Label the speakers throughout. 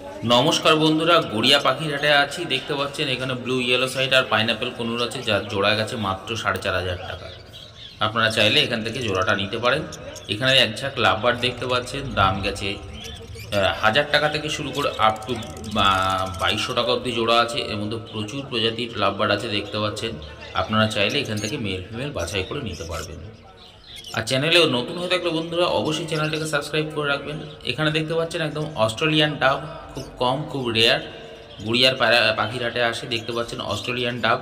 Speaker 1: নমস্কার বন্ধুরা, গড়িয়া পাখির হাটে আছি। দেখতে পাচ্ছেন এখানে ব্লু ইয়েলো সাইড আর পাইনাপেল কনুর আছে, যার জোড়া গেছে মাত্র 4,500 টাকা। আপনারা চাইলে এখান থেকে জোড়াটা নিতে পারেন। এখানে এক ঝাঁক লাভবার দেখতে পাচ্ছেন, দাম গেছে 1,000 টাকা থেকে শুরু করে আপ টু 2,200 টাকা অবধি জোড়া আছে। এর মধ্যে প্রচুর প্রজাতির লাভবার আছে দেখতে পাচ্ছেন। আপনারা চাইলে এখান থেকে মেল ফিমেল বাছাই করে নিতে পারবেন। আর চ্যানেলেও নতুন হয়ে থাকলে বন্ধুরা অবশ্যই চ্যানেলটাকে সাবস্ক্রাইব করে রাখবেন। এখানে দেখতে পাচ্ছেন একদম অস্ট্রেলিয়ান ডাব, খুব কম, খুব রেয়ার, গুড়িয়ার পাখির হাটে আসে। দেখতে পাচ্ছেন অস্ট্রেলিয়ান ডাব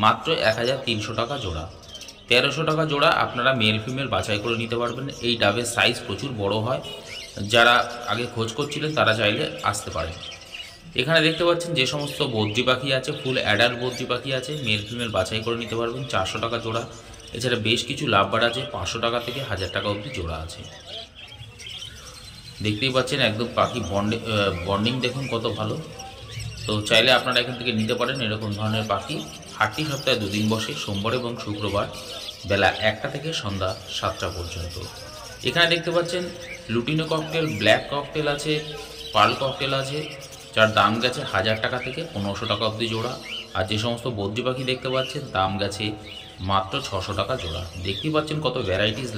Speaker 1: মাত্র 1,300 টাকা জোড়া, 1,300 টাকা জোড়া। আপনারা মেল ফিমেল বাছাই করে নিতে পারবেন। এই ডাবের সাইজ প্রচুর বড় হয়, যারা আগে খোঁজ করছিলেন তারা চাইলে আসতে পারেন। এখানে দেখতে পাচ্ছেন যে সমস্ত বদ্রি পাখি আছে, ফুল অ্যাডাল্ট বদ্রি পাখি আছে, মেল ফিমেল বাছাই করে নিতে পারবেন, 400 টাকা জোড়া। এছাড়া বেশ কিছু লাভবার আছে, 500 টাকা থেকে 1,000 টাকা অবধি জোড়া আছে। দেখতেই পাচ্ছেন একদম পাখি বন্ডিং দেখুন কত ভালো। তো চাইলে আপনারা এখান থেকে নিতে পারেন এরকম ধরনের পাখি। হাটটি সপ্তাহে 2 দিন বসে, সোমবার এবং শুক্রবার বেলা 1টা থেকে সন্ধ্যা 7টা পর্যন্ত। এখানে দেখতে পাচ্ছেন লুটিনো ককটেল, ব্ল্যাক ককটেল আছে, পার্ল ককটেল আছে, যার দাম গেছে 1,000 টাকা থেকে 1,500 টাকা অবধি জোড়া। আর যে সমস্ত বদ্রি পাখি দেখতে পাচ্ছেন দাম গেছে মাত্র 600 টাকা জোড়া। দেখতেই পাচ্ছেন কত ভ্যারাইটিস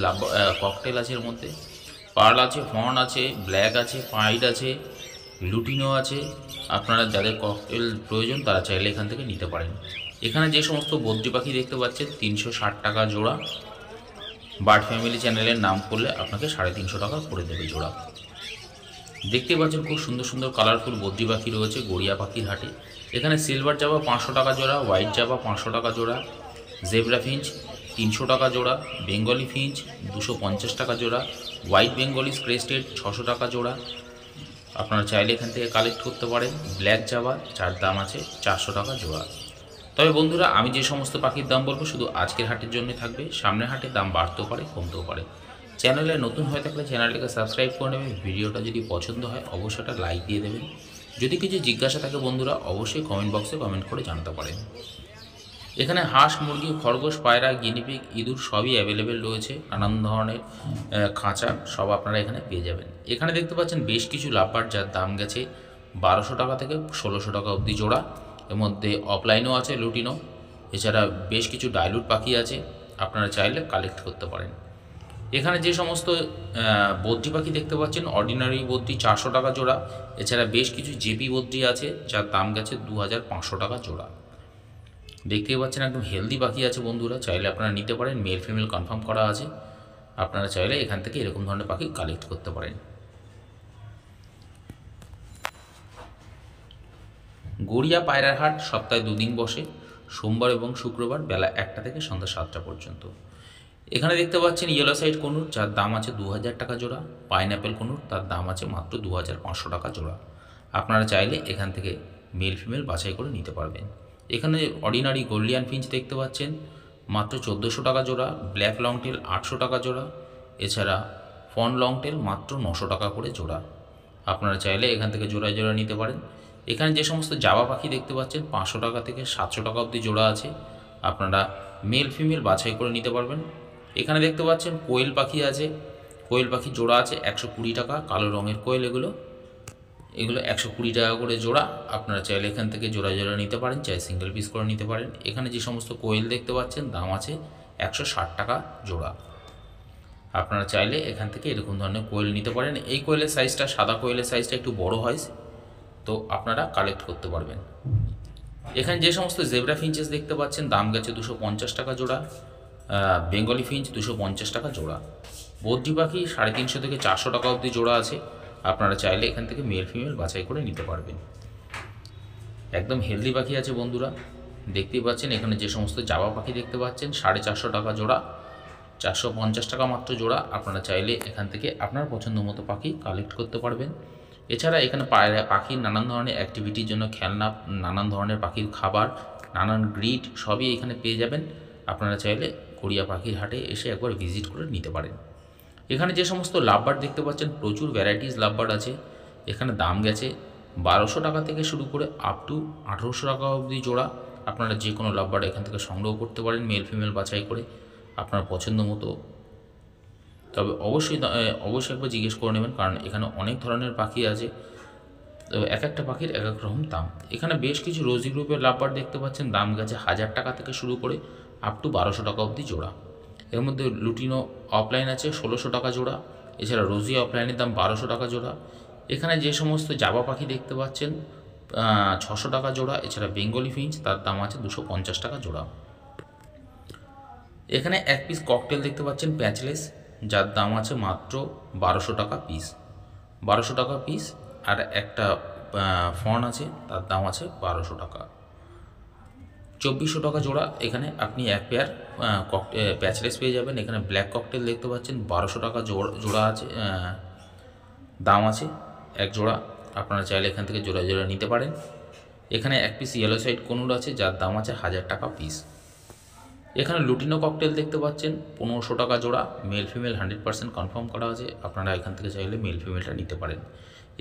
Speaker 1: ককটেল আছে এর মধ্যে। পার্ল আছে, ফর্ন আছে, ব্ল্যাক আছে, পাইড আছে, লুটিনো আছে। আপনারা যাদের ককটেল প্রয়োজন তারা চাইলে এখান থেকে নিতে পারেন। এখানে যে সমস্ত বদ্রি পাখি দেখতে পাচ্ছেন 360 টাকা জোড়া। বার্ড ফ্যামিলি চ্যানেলের নাম করলে আপনাকে 350 টাকা করে দেবে জোড়া। দেখতে পাচ্ছেন খুব সুন্দর সুন্দর কালারফুল বদ্রি পাখি রয়েছে গড়িয়া পাখির হাটে। এখানে সিলভার জাবা 500 টাকা জোড়া, হোয়াইট জাবা 500 টাকা জোড়া, জেব্রা ফিঞ্চ 300 টাকা জোড়া, বেঙ্গলি ফিঞ্চ 250 টাকা জোড়া, হোয়াইট বেঙ্গলি ক্রেস্টেড 600 টাকা জোড়া। আপনারা চাইলে এখান থেকে কালেক্ট করতে পারেন। ব্ল্যাক জাবা, যার দাম আছে 400 টাকা জোড়া। তবে বন্ধুরা, আমি যে সমস্ত পাখির দাম বলবো শুধু আজকের হাটের জন্য থাকবে, সামনের হাটের দাম বাড়তেও পারে, কমতেও পারে। চ্যানেলে নতুন হয়ে থাকলে চ্যানেলটাকে সাবস্ক্রাইব করে নেবেন। ভিডিওটা যদি পছন্দ হয় অবশ্যই একটা লাইক দিয়ে দেবেন। যদি কিছু জিজ্ঞাসা থাকে বন্ধুরা অবশ্যই কমেন্ট বক্সে কমেন্ট করে জানাতে পারেন। এখানে হাঁস, মুরগি, খরগোশ, পায়রা, গিনিপিগ, ইঁদুর সবই অ্যাভেলেবেল রয়েছে। নানান ধরনের খাঁচা সব আপনারা এখানে পেয়ে যাবেন। এখানে দেখতে পাচ্ছেন বেশ কিছু লাভবার্ড, যার দাম গেছে 1,200 টাকা থেকে 1,600 টাকা অবধি জোড়া। এর মধ্যে অফলাইনও আছে, লুটিনো। এছাড়া বেশ কিছু ডাইলুট পাখি আছে, আপনারা চাইলে কালেক্ট করতে পারেন। এখানে যে সমস্ত বদ্রি পাখি দেখতে পাচ্ছেন, অর্ডিনারি বদ্রি 400 টাকা জোড়া। এছাড়া বেশ কিছু জেপি বদ্রি আছে, যার দাম গেছে 2,500 টাকা জোড়া। দেখতেই পাচ্ছেন একদম হেলদি পাখি আছে বন্ধুরা, চাইলে আপনারা নিতে পারেন। মেল ফিমেল কনফার্ম করা আছে। আপনারা চাইলে এখান থেকে এরকম ধরনের পাখি কালেক্ট করতে পারেন। গড়িয়া পায়রার হাট সপ্তাহে 2 দিন বসে, সোমবার এবং শুক্রবার বেলা 1টা থেকে সন্ধ্যা 7টা পর্যন্ত। এখানে দেখতে পাচ্ছেন ইয়েলো সাইড কনুর, যার দাম আছে 2,000 টাকা জোড়া। পাইনাপেল কনুর, তার দাম আছে মাত্র 2,500 টাকা জোড়া। আপনারা চাইলে এখান থেকে মেল ফিমেল বাছাই করে নিতে পারবেন। এখানে অর্ডিনারি গোল্ডিয়ান ফিঞ্চ দেখতে পাচ্ছেন মাত্র 1,400 টাকা জোড়া, ব্ল্যাক লংটেল 800 টাকা জোড়া। এছাড়া ফন লংটেল মাত্র 900 টাকা করে জোড়া। আপনারা চাইলে এখান থেকে জোড়ায় জোড়া নিতে পারেন। এখানে যে সমস্ত জাবা পাখি দেখতে পাচ্ছেন 500 টাকা থেকে 700 টাকা অবধি জোড়া আছে। আপনারা মেল ফিমেল বাছাই করে নিতে পারবেন। এখানে দেখতে পাচ্ছেন কোয়েল পাখি আছে, কোয়েল পাখি জোড়া আছে 120 টাকা। কালো রঙের কোয়েল এগুলো 120 টাকা করে জোড়া। আপনারা চাইলে এখান থেকে জোড়া জোড়া নিতে পারেন, চাই সিঙ্গেল পিস করে নিতে পারেন। এখানে যে সমস্ত কোয়েল দেখতে পাচ্ছেন দাম আছে 160 টাকা জোড়া। আপনারা চাইলে এখান থেকে এরকম ধরনের কোয়েল নিতে পারেন। এই কোয়েলের সাইজটা, সাদা কোয়েলের সাইজটা একটু বড় হয়, তো আপনারা কালেক্ট করতে পারবেন। এখানে যে সমস্ত জেব্রা ফিঞ্চেস দেখতে পাচ্ছেন দাম গেছে 250 টাকা জোড়া। বেঙ্গলি ফিঞ্চ 250 টাকা জোড়া। বদ্রি পাখি 350 থেকে 400 টাকা অবধি জোড়া আছে। আপনারা চাইলে এখান থেকে মেল ফিমেল বাছাই করে নিতে পারবেন। একদম হেলদি পাখি আছে বন্ধুরা, দেখতেই পাচ্ছেন। এখানে যে সমস্ত জাবা পাখি দেখতে পাচ্ছেন 450 টাকা জোড়া, 450 টাকা মাত্র জোড়া। আপনারা চাইলে এখান থেকে আপনার পছন্দ মতো পাখি কালেক্ট করতে পারবেন। এছাড়া এখানে পাখির নানান ধরনের অ্যাক্টিভিটির জন্য খেলনা, নানান ধরনের পাখির খাবার, নানান গ্রিড সবই এখানে পেয়ে যাবেন। আপনারা চাইলে গড়িয়া পাখির হাটে এসে একবার ভিজিট করে নিতে পারেন। এখানে যে সমস্ত লাভবার্ড দেখতে পাচ্ছেন প্রচুর ভ্যারাইটিস লাভবার্ড আছে। এখানে দাম গেছে 1,200 টাকা থেকে শুরু করে আপ টু 1,800 টাকা অবধি জোড়া। আপনারা যে কোনো লাভবার্ড এখান থেকে সংগ্রহ করতে পারেন মেল ফিমেল বাছাই করে আপনার পছন্দ মতো। তবে অবশ্যই একবার জিজ্ঞেস করে নেবেন, কারণ এখানে অনেক ধরনের পাখি আছে। তো এক একটা পাখির এক এক রকম দাম। এখানে বেশ কিছু রোজি গ্রুপের লাভবার্ড দেখতে পাচ্ছেন, দাম গেছে 1000 টাকা থেকে শুরু করে আপ টু 1200 টাকা অবধি জোড়া। এর মধ্যে লুটিনো অফলাইন আছে 1600 টাকা জোড়া, এছাড়া রোজি অফলাইনের দাম 1200 টাকা জোড়া। এখানে যে সমস্ত জাবা পাখি দেখতে পাচ্ছেন 600 টাকা জোড়া, এছাড়া বেঙ্গলি ফিঞ্চ তার দাম আছে 250 টাকা জোড়া। এখানে এক পিস ককটেল দেখতে পাচ্ছেন প্যাচলেস, যার দাম আছে মাত্র 1200 টাকা পিস, 1200 টাকা পিস। আর একটা ফন আছে, তার দাম আছে 1200 টাকা, 2400 টাকা জোড়া। এখানে আপনি এক পেয়ার প্যাচলেস পেয়ে যাবেন। এখানে ব্ল্যাক ককটেল দেখতে পাচ্ছেন 1200 টাকা জোড়া আছে, দাম আছে এক জোড়া। আপনারা চাইলে এখান থেকে জোড়া জোড়া নিতে পারেন। এখানে এক পিস ইয়েলো সাইড কনুর আছে, যার দাম আছে 1000 টাকা পিস। এখানে লুটিনো ককটেল দেখতে পাচ্ছেন 1500 টাকা জোড়া, মেল ফিমেল 100% কনফার্ম করা আছে। আপনারা এখান থেকে চাইলে মেল ফিমেলটা নিতে পারেন।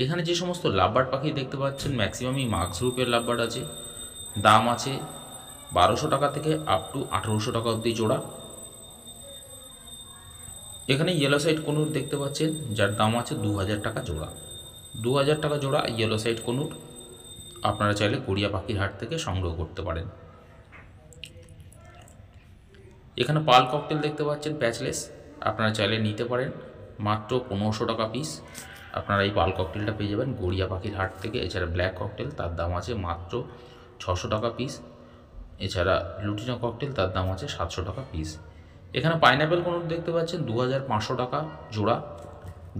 Speaker 1: এখানে যে সমস্ত লাভবার্ড পাখি দেখতে পাচ্ছেন ম্যাক্সিমামই মার্কস গ্রুপের লাভবার্ড আছে, দাম আছে 1200 টাকা থেকে আপ টু 1800 টাকা অবধি জোড়া। এখানে ইয়েলো সাইড কনুর দেখতে পাচ্ছেন, যার দাম আছে 2000 টাকা জোড়া, 2000 টাকা জোড়া ইয়েলো সাইড কনুর। আপনারা চাইলে গড়িয়া পাখির হাট থেকে সংগ্রহ করতে পারেন। এখানে পাল ককটেল দেখতে পাচ্ছেন প্যাচলেস, আপনারা চাইলে নিতে পারেন মাত্র 1500 টাকা পিস। আপনারা এই পাল ককটেলটা পেয়ে যাবেন গড়িয়া পাখির হাট থেকে। এছাড়া ব্ল্যাক ককটেল তার দাম আছে মাত্র 600 টাকা পিস। এছাড়া লুটিনো ককটেল তার দাম আছে 700 টাকা পিস। এখানে পাইনাপেল কনুর দেখতে পাচ্ছেন 2500 টাকা জোড়া,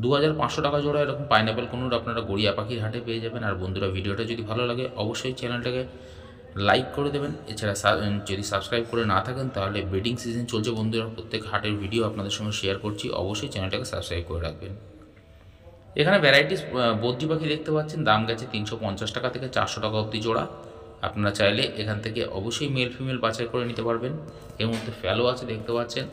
Speaker 1: 2500 টাকা জোড়া এরকম পাইনাপেল কনুর আপনারা গড়িয়া পাখির হাটে পেয়ে যাবেন। আর বন্ধুরা, ভিডিওটা যদি ভালো লাগে অবশ্যই চ্যানেলটাকে লাইক করে দেবেন। এছাড়া যদি সাবস্ক্রাইব করে না থাকেন তাহলে ব্রিডিং সিজন চলছে বন্ধুরা, প্রত্যেক হাটের ভিডিও আপনাদের সঙ্গে শেয়ার করছি, অবশ্যই চ্যানেলটাকে সাবস্ক্রাইব করে রাখবেন। এখানে ভ্যারাইটিস বদ্রি পাখি দেখতে পাচ্ছেন, দাম গেছে 350 টাকা থেকে 400 টাকা অবধি জোড়া। আপনারা চাইলে এখান থেকে অবশ্যই মেল ফিমেল বাছাই করে নিতে পারবেন। এর মধ্যে ফ্যালো আছে দেখতে পাচ্ছেন,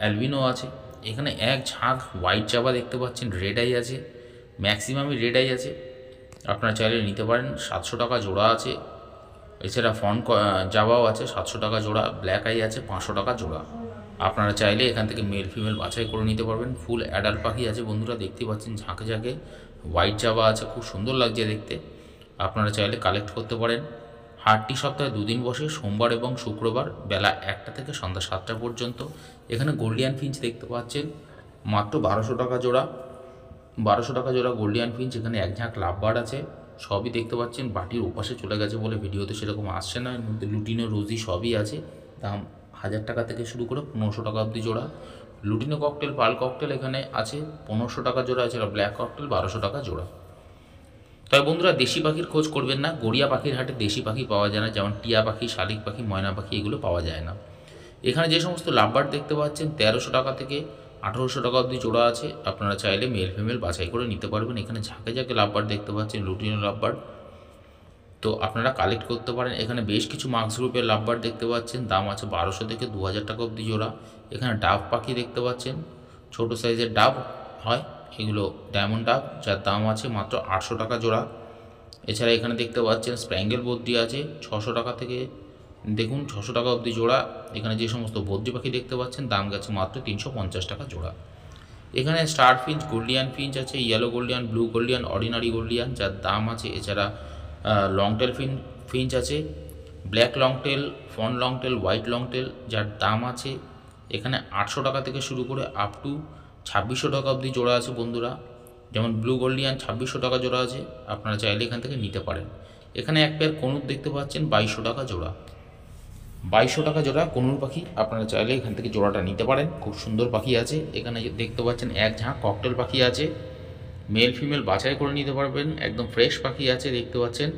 Speaker 1: অ্যালবিনো আছে। এখানে এক ঝাঁক হোয়াইট জাবা দেখতে পাচ্ছেন, রেড আই আছে, ম্যাক্সিমামই রেড আই আছে। আপনারা চাইলে নিতে পারেন, 700 টাকা জোড়া আছে। এছাড়া ফন জাবাও আছে 700 টাকা জোড়া, ব্ল্যাক আই আছে 500 টাকা জোড়া। আপনারা চাইলে এখান থেকে মেল ফিমেল বাছাই করে নিতে পারবেন। ফুল অ্যাডাল্ট পাখি আছে বন্ধুরা, দেখতে পাচ্ছেন ঝাঁকে ঝাঁকে হোয়াইট জাবা আছে, খুব সুন্দর লাগছে দেখতে। আপনারা চাইলে কালেক্ট করতে পারেন। হাটটি সপ্তাহে 2 দিন বসে, সোমবার এবং শুক্রবার বেলা 1টা থেকে সন্ধ্যা 7টা পর্যন্ত। এখানে গোল্ডিয়ান ফিঞ্চ দেখতে পাচ্ছেন মাত্র 1200 টাকা জোড়া, 1200 টাকা জোড়া গোল্ডিয়ান ফিঞ্চ। এখানে এক ঝাঁক লাভবার্ড আছে, সবই দেখতে পাচ্ছেন বাটির ওপাশে চলে গেছে বলে ভিডিওতে সেরকম আসছে না। এর মধ্যে লুটিনো রোজি সবই আছে, দাম 1000 টাকা থেকে শুরু করে 1500 টাকা অবধি জোড়া। লুটিনো ককটেল পাল ককটেল এখানে আছে 1500 টাকা জোড়া, এছাড়া ব্ল্যাক ককটেল 1200 টাকা জোড়া। তবে বন্ধুরা, দেশি পাখির খোঁজ করবেন না, গড়িয়া পাখির হাটে দেশি পাখি পাওয়া যায় না, যেমন টিয়া পাখি, শালিক পাখি, ময়না পাখি এগুলো পাওয়া যায় না। এখানে যে সমস্ত লাভবার্ড দেখতে পাচ্ছেন 1300 টাকা থেকে 1800 টাকা অবধি জোড়া আছে। আপনারা চাইলে মেল ফিমেল বাছাই করে নিতে পারবেন। এখানে ঝাঁকে ঝাঁকে লাভবার্ড দেখতে পাচ্ছেন, লুটিনো লাভবার্ড, তো আপনারা কালেক্ট করতে পারেন। এখানে বেশ কিছু মার্কস গ্রুপের লাভবার্ড দেখতে পাচ্ছেন, দাম আছে 1200 থেকে 2000 টাকা অবধি জোড়া। এখানে ডাব পাখি দেখতে পাচ্ছেন, ছোট সাইজের ডাব হয় এগুলো, ডায়মন্ড ডাব, যার দাম আছে মাত্র 800 টাকা জোড়া। এছাড়া এখানে দেখতে পাচ্ছেন স্প্র্যাঙ্গেল বদ্রি আছে 600 টাকা থেকে দেখুন 600 টাকা অবধি জোড়া। এখানে যে সমস্ত বদ্রি পাখি দেখতে পাচ্ছেন দাম গেছে মাত্র 350 টাকা জোড়া। এখানে স্টার ফিঞ্চ, গোল্ডিয়ান ফিঞ্চ আছে, yellow Gouldian, blue Gouldian, ordinary Gouldian, যার দাম আছে। এছাড়া লংটেল ফিঞ্চ আছে, black longtail, fawn longtail, white longtail, যার দাম আছে এখানে 800 টাকা থেকে শুরু করে আপ টু 2600 টাকা অবধি জোড়া আছে বন্ধুরা। যেমন ব্লু গোল্ডিয়ান 2600 টাকা জোড়া আছে, আপনারা চাইলে এখান থেকে নিতে পারেন। এখানে এক পেয়ার কনুর দেখতে পাচ্ছেন 2200 টাকা জোড়া, 2200 টাকা জোড়া কনুর পাখি। আপনারা চাইলে এখান থেকে জোড়াটা নিতে পারেন, খুব সুন্দর পাখি আছে। এখানে দেখতে পাচ্ছেন এক ঝাঁক ককটেল পাখি আছে, মেল ফিমেল বাছাই করে নিতে পারবেন। একদম ফ্রেশ পাখি আছে, দেখতে পাচ্ছেন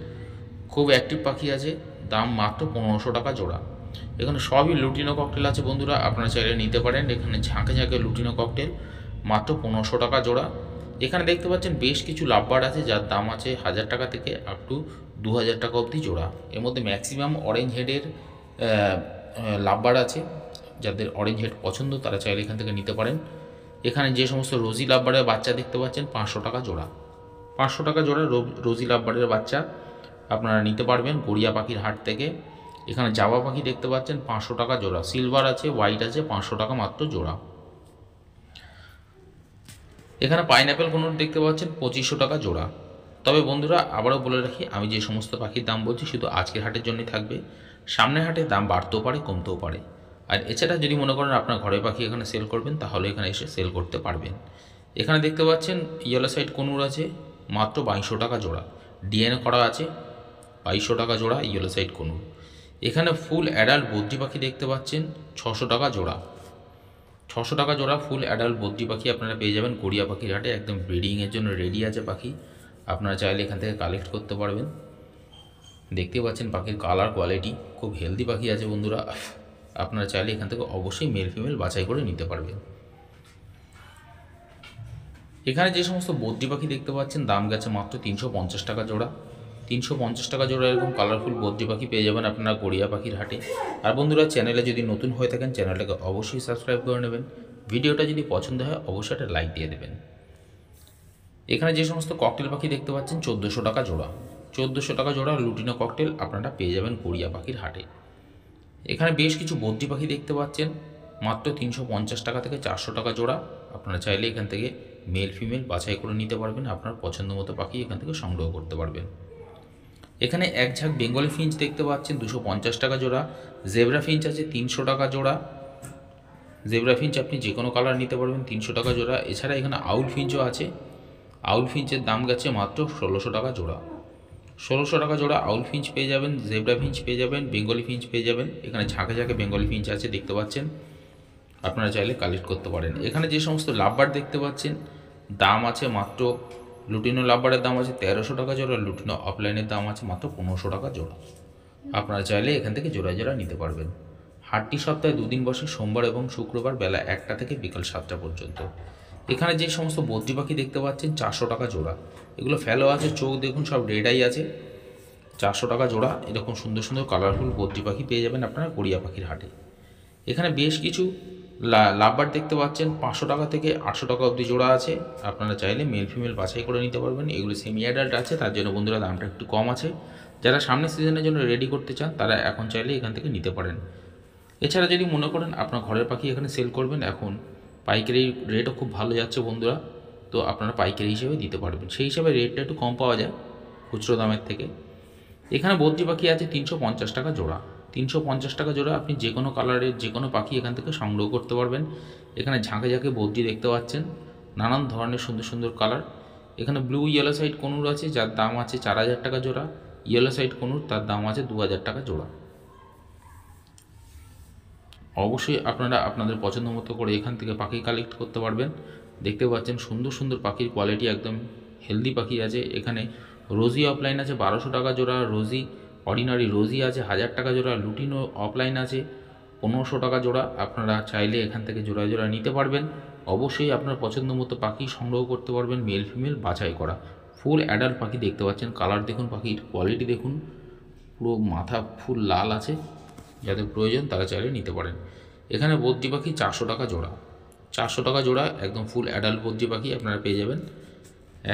Speaker 1: খুব অ্যাক্টিভ পাখি আছে, দাম মাত্র 1500 টাকা জোড়া। এখানে সবই লুটিনো ককটেল আছে বন্ধুরা, আপনারা চাইলে নিতে পারেন। এখানে ঝাঁকে ঝাঁকে লুটিনো ককটেল মাত্র 1500 টাকা জোড়া। এখানে দেখতে পাচ্ছেন বেশ কিছু লাভবার্ড আছে, যার দাম আছে 1000 টাকা থেকে আপ টু 2000 টাকা অবধি জোড়া। এর মধ্যে ম্যাক্সিমাম অরেঞ্জ হেডের লাভবার্ড আছে, যাদের অরেঞ্জ হেড পছন্দ তারা চাইলে এখান থেকে নিতে পারেন। এখানে যে সমস্ত রোজি লাভবার্ডের বাচ্চা দেখতে পাচ্ছেন 500 টাকা জোড়া, 500 টাকা জোড়া রোজি লাভবার্ডের বাচ্চা আপনারা নিতে পারবেন গড়িয়া পাখির হাট থেকে। এখানে জাবা পাখি দেখতে পাচ্ছেন 500 টাকা জোড়া, সিলভার আছে, হোয়াইট আছে, 500 টাকা মাত্র জোড়া। এখানে পাইনঅ্যাপেল কোনুর দেখতে পাচ্ছেন 2500 টাকা জোড়া। তবে বন্ধুরা আবারও বলে রাখি, আমি যে সমস্ত পাখির দাম বলছি শুধু আজকের হাটের জন্যই থাকবে। সামনের হাটে দাম বাড়তেও পারে, কমতেও পারে। আর এছাড়া যদি মনে করেন আপনার ঘরের পাখি এখানে সেল করবেন, তাহলে এখানে এসে সেল করতে পারবেন। এখানে দেখতে পাচ্ছেন ইয়েলো সাইড কোনুর আছে মাত্র 2200 টাকা জোড়া। ডিএনএ করা আছে, 2200 টাকা জোড়া ইয়েলো সাইড কোনুর। এখানে ফুল অ্যাডাল্ট বদ্রি পাখি দেখতে পাচ্ছেন 600 টাকা জোড়া। 600 টাকা জোড়া ফুল অ্যাডাল্ট বদ্রি পাখি আপনারা পেয়ে যাবেন গড়িয়া পাখির হাটে। একদম ব্রিডিংয়ের জন্য রেডি আছে পাখি, আপনারা চাইলে এখান থেকে কালেক্ট করতে পারবেন। দেখতে পাচ্ছেন পাখির কালার কোয়ালিটি খুব হেলদি পাখি আছে বন্ধুরা। আপনারা চাইলে এখান থেকে অবশ্যই মেল ফিমেল বাছাই করে নিতে পারবেন। এখানে যে সমস্ত বদ্রি পাখি দেখতে পাচ্ছেন দাম গেছে মাত্র 350 টাকা জোড়া। 350 টাকা জোড়া এরকম কালারফুল বদ্রি পাখি পেয়ে যাবেন আপনারা গড়িয়া পাখির হাটে। আর বন্ধুরা চ্যানেলে যদি নতুন হয়ে থাকেন চ্যানেলটাকে অবশ্যই সাবস্ক্রাইব করে নেবেন। ভিডিওটা যদি পছন্দ হয় অবশ্যই একটা লাইক দিয়ে দেবেন। এখানে যে সমস্ত ককটেল পাখি দেখতে পাচ্ছেন 1400 টাকা জোড়া। 1400 টাকা জোড়া লুটিনো ককটেল আপনারা পেয়ে যাবেন গড়িয়া পাখির হাটে। এখানে বেশ কিছু বদ্রি পাখি দেখতে পাচ্ছেন মাত্র 350 টাকা থেকে 400 টাকা জোড়া। আপনারা চাইলে এখান থেকে মেল ফিমেল বাছাই করে নিতে পারবেন, আপনার পছন্দ মতো পাখি এখান থেকে সংগ্রহ করতে পারবেন। এখানে এক ঝাঁক বেঙ্গলি ফিঞ্চ দেখতে পাচ্ছেন 250 টাকা জোড়া। জেব্রা ফিঞ্চ আছে 300 টাকা জোড়া। জেব্রা ফিঞ্চ আপনি যে কোনো কালার নিতে পারবেন 300 টাকা জোড়া। এছাড়া এখানে আউল ফিঞ্চও আছে। আউল ফিঞ্চের দাম গেছে মাত্র 1600 টাকা জোড়া। 1600 টাকা জোড়া আউল ফিঞ্চ পেয়ে যাবেন, জেব্রা ফিঞ্চ পেয়ে যাবেন, বেঙ্গলি ফিঞ্চ পেয়ে যাবেন। এখানে ঝাঁকে ঝাঁকে বেঙ্গলি ফিঞ্চ আছে দেখতে পাচ্ছেন, আপনারা চাইলে কালেক্ট করতে পারেন। এখানে যে সমস্ত লাভবার্ড দেখতে পাচ্ছেন দাম আছে মাত্র, লুটিনো লাভবার্ডের দাম আছে 1300 টাকা জোড়া। লুটিনো অফলাইনের দাম আছে মাত্র 1500 টাকা জোড়া। আপনারা চাইলে এখান থেকে জোড়া জোড়া নিতে পারবেন। হাটটি সপ্তাহে 2 দিন বসে, সোমবার এবং শুক্রবার বেলা 1টা থেকে বিকাল 7টা পর্যন্ত। এখানে যে সমস্ত বদ্রি পাখি দেখতে পাচ্ছেন 400 টাকা জোড়া। এগুলো ফেলো আছে, চোখ দেখুন সব রেড আই আছে। 400 টাকা জোড়া এরকম সুন্দর সুন্দর কালারফুল বদ্রি পাখি পেয়ে যাবেন আপনারা গড়িয়া পাখির হাটে। এখানে বেশ কিছু লাভবার্ড দেখতে পাচ্ছেন 500 টাকা থেকে 800 টাকা অবধি জোড়া আছে। আপনারা চাইলে মেল ফিমেল বাছাই করে নিতে পারবেন। এগুলো সেমি অ্যাডাল্ট আছে, তার জন্য বন্ধুরা দামটা একটু কম আছে। যারা সামনের সিজনের জন্য রেডি করতে চান তারা এখন চাইলে এখান থেকে নিতে পারেন। এছাড়া যদি মনে করেন আপনার ঘরের পাখি এখানে সেল করবেন, এখন পাইকারি রেটও খুব ভালো যাচ্ছে বন্ধুরা, তো আপনারা পাইকারি হিসেবে দিতে পারবেন। সেই হিসাবে রেটটা একটু কম পাওয়া যায় খুচরো দামের থেকে। এখানে বদ্রি পাখি আছে 350 টাকা জোড়া। 350 টাকা জোড়া আপনি যে কোনো কালারের যে কোনো পাখি এখান থেকে সংগ্রহ করতে পারবেন। এখানে ঝাঁকে ঝাঁকে বদ্রি দেখতে পাচ্ছেন, নানান ধরনের সুন্দর সুন্দর কালার। এখানে ব্লু ইয়েলো সাইড কনুর আছে যার দাম আছে 4000 টাকা জোড়া। ইয়েলো সাইড কনুর তার দাম আছে 2000 টাকা জোড়া। অবশ্যই আপনারা আপনাদের পছন্দ মতো করে এখান থেকে পাখি কালেক্ট করতে পারবেন। দেখতে পাচ্ছেন সুন্দর সুন্দর পাখির কোয়ালিটি একদম হেলদি পাখি আছে। এখানে রোজি অফলাইন আছে 1200 টাকা জোড়া। রোজি অর্ডিনারি রোজি আছে 1000 টাকা জোড়া। লুটিনো অফলাইন আছে 1500 টাকা জোড়া। আপনারা চাইলে এখান থেকে জোড়া জোড়া নিতে পারবেন। অবশ্যই আপনার পছন্দ মতো পাখি সংগ্রহ করতে পারবেন, মেল ফিমেল বাছাই করা। ফুল অ্যাডাল্ট পাখি দেখতে পাচ্ছেন, কালার দেখুন, পাখির কোয়ালিটি দেখুন, পুরো মাথা ফুল লাল আছে। যাদের প্রয়োজন তারা চাইলে নিতে পারেন। এখানে বদ্রি পাখি 400 টাকা জোড়া। 400 টাকা জোড়া একদম ফুল অ্যাডাল্ট বদ্রি পাখি আপনারা পেয়ে যাবেন।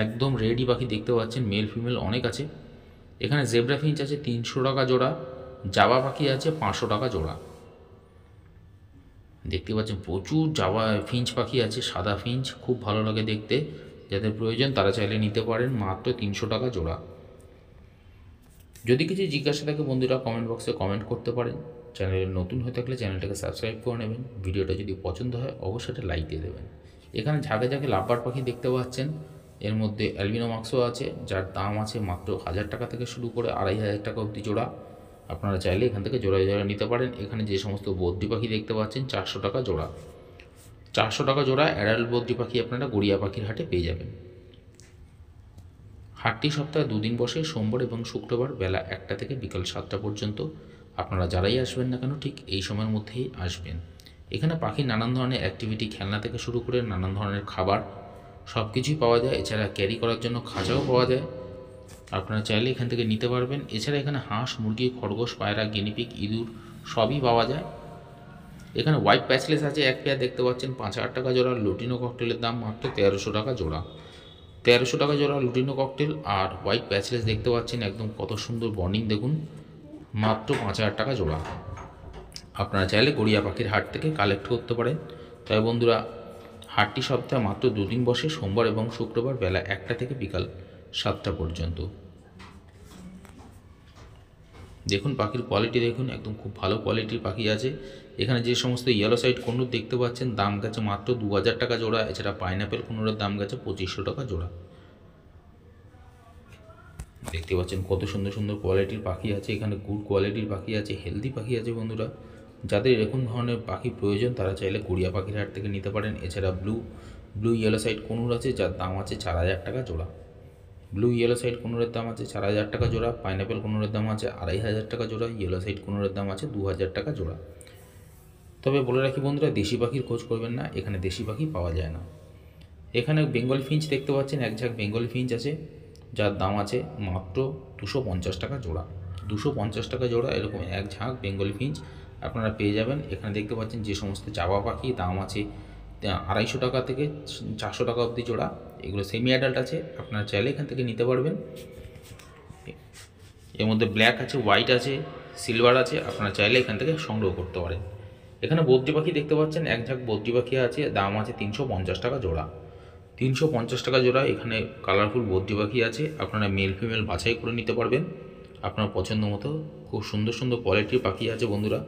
Speaker 1: একদম রেডি পাখি দেখতে পাচ্ছেন, মেল ফিমেল অনেক আছে। এখানে জেব্রা ফিঞ্চ আছে 300 টাকা জোড়া। জাবা পাখি আছে 500 টাকা জোড়া। দেখতে পাচ্ছেন প্রচুর জাবা ফিঞ্চ পাখি আছে, সাদা ফিঞ্চ খুব ভালো লাগে দেখতে। যাদের প্রয়োজন তারা চাইলে নিতে পারেন, মাত্র 300 টাকা জোড়া। যদি কিছু জিজ্ঞাসা থাকে বন্ধুরা কমেন্ট বক্সে কমেন্ট করতে পারেন। চ্যানেলে নতুন হয়ে থাকলে চ্যানেলটাকে সাবস্ক্রাইব করে নেবেন। ভিডিওটা যদি পছন্দ হয় অবশ্যই একটা লাইক দিয়ে দেবেন। এখানে ঝাঁকে ঝাঁকে লাভবার্ড পাখি দেখতে পাচ্ছেন, এর মধ্যে অ্যালবিনো মাক্সও আছে যার দাম আছে মাত্র 1000 টাকা থেকে শুরু করে 2500 টাকা অবধি জোড়া। আপনারা চাইলে এখান থেকে জোড়া জোড়া নিতে পারেন। এখানে যে সমস্ত বদ্রি পাখি দেখতে পাচ্ছেন 400 টাকা জোড়া। 400 টাকা জোড়া অ্যাডাল্ট বদ্রি পাখি আপনারা গড়িয়া পাখির হাটে পেয়ে যাবেন। হাটটি সপ্তাহে 2 দিন বসে, সোমবার এবং শুক্রবার বেলা 1টা থেকে বিকাল 7টা পর্যন্ত। আপনারা যারাই আসবেন না কেন ঠিক এই সময়ের মধ্যেই আসবেন। এখানে পাখির নানান ধরনের অ্যাক্টিভিটি, খেলনা থেকে শুরু করে নানান ধরনের খাবার সব কিছুই পাওয়া যায়। এছাড়া ক্যারি করার জন্য খাঁচাও পাওয়া যায়, আপনারা চাইলে এখান থেকে নিতে পারবেন। এছাড়া এখানে হাঁস, মুরগি, খরগোশ, পায়রা, গিনিপিগ, ইঁদুর সবই পাওয়া যায়। এখানে হোয়াইট প্যাচলেস আছে এক পেয়ার দেখতে পাচ্ছেন 5000 টাকা জোড়া। লুটিনো ককটেলের দাম মাত্র 1300 টাকা জোড়া। 1300 টাকা জোড়া লুটিনো ককটেল। আর হোয়াইট প্যাচলেস দেখতে পাচ্ছেন একদম কত সুন্দর বর্নিং দেখুন, মাত্র 5000 টাকা জোড়া। আপনারা চাইলে গড়িয়া পাখির হাট থেকে কালেক্ট করতে পারেন। তাই বন্ধুরা হাটটি সপ্তাহে মাত্র 2 দিন বসে, সোমবার এবং শুক্রবার বেলা 1টা থেকে বিকাল 7টা পর্যন্ত। দেখুন পাখির কোয়ালিটি দেখুন, একদম খুব ভালো কোয়ালিটির পাখি আছে। এখানে যে সমস্ত ইয়েলো সাইড কোনুর দেখতে পাচ্ছেন দাম গেছে মাত্র 2000 টাকা জোড়া। এছাড়া পাইনাপেল কোনুরের দাম গেছে 2500 টাকা জোড়া। দেখতে পাচ্ছেন কত সুন্দর সুন্দর কোয়ালিটির পাখি আছে, এখানে গুড কোয়ালিটির পাখি আছে, হেলদি পাখি আছে। বন্ধুরা যাদের এরকম ধরনের পাখি প্রয়োজন তারা চাইলে গড়িয়া পাখির হাট থেকে নিতে পারেন। এছাড়া ব্লু ইয়েলো সাইড কোনুর আছে, যার দাম আছে 4000 টাকা জোড়া। ব্লু ইয়েলো সাইড কোনুরের দাম আছে 4000 টাকা জোড়া। পাইনাপেল কোনুরের দাম আছে 2500 টাকা জোড়া। ইয়েলো সাইড কোনুরের দাম আছে 2000 টাকা জোড়া। তবে বলে রাখি বন্ধুরা, দেশি পাখির খোঁজ করবেন না, এখানে দেশি পাখি পাওয়া যায় না। এখানে বেঙ্গল ফিঞ্চ দেখতে পাচ্ছেন, এক ঝাঁক বেঙ্গল ফিঞ্চ আছে, যার দাম আছে মাত্র 250 টাকা জোড়া। 250 টাকা জোড়া এরকম এক ঝাঁক বেঙ্গল ফিঞ্চ আপনারা পেয়ে যাবেন। এখানে দেখতে পাচ্ছেন যে সমস্ত চাওয়া পাখি দাম আছে 250 টাকা থেকে 400 টাকা অবধি জোড়া। এগুলো সেমি অ্যাডাল্ট আছে, আপনারা চাইলে এখান থেকে নিতে পারবেন। এর মধ্যে ব্ল্যাক আছে, হোয়াইট আছে, সিলভার আছে, আপনারা চাইলে এখান থেকে সংগ্রহ করতে পারেন। এখানে বদ্রি পাখি দেখতে পাচ্ছেন, এক ঝাঁক বদ্রি পাখি আছে, দাম আছে 350 টাকা জোড়া। 350 টাকা জোড়া। এখানে কালারফুল বদ্রি পাখি আছে, আপনারা মেল ফিমেল বাছাই করে নিতে পারবেন আপনার পছন্দ মতো। খুব সুন্দর সুন্দর কোয়ালিটির পাখি আছে বন্ধুরা।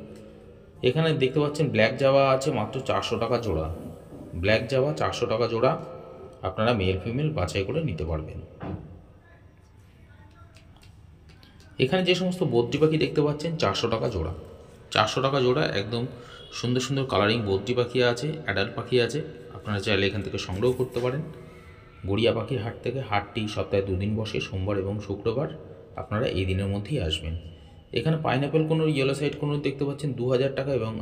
Speaker 1: এখানে দেখতে পাচ্ছেন ব্ল্যাক জাভা আছে মাত্র 400 টাকা জোড়া। ব্ল্যাক জাভা 400 টাকা জোড়া, আপনারা মেল ফিমেল বাছাই করে নিতে পারবেন। এখানে যে সমস্ত বদ্রি পাখি দেখতে পাচ্ছেন 400 টাকা জোড়া। 400 টাকা জোড়া, একদম সুন্দর সুন্দর কালারিং বদ্রি পাখি আছে, অ্যাডাল্ট পাখি আছে, আপনারা চাইলে এখান থেকে সংগ্রহ করতে পারেন গড়িয়া পাখির হাট থেকে। হাটটি সপ্তাহে 2 দিন বসে, সোমবার এবং শুক্রবার। আপনারা এই দিনের মধ্যেই আসবেন। এখানে পাইনাপেল কোনুর ইয়েলো সাইড কোনুর দেখতে পাচ্ছেন 2000 টাকা এবং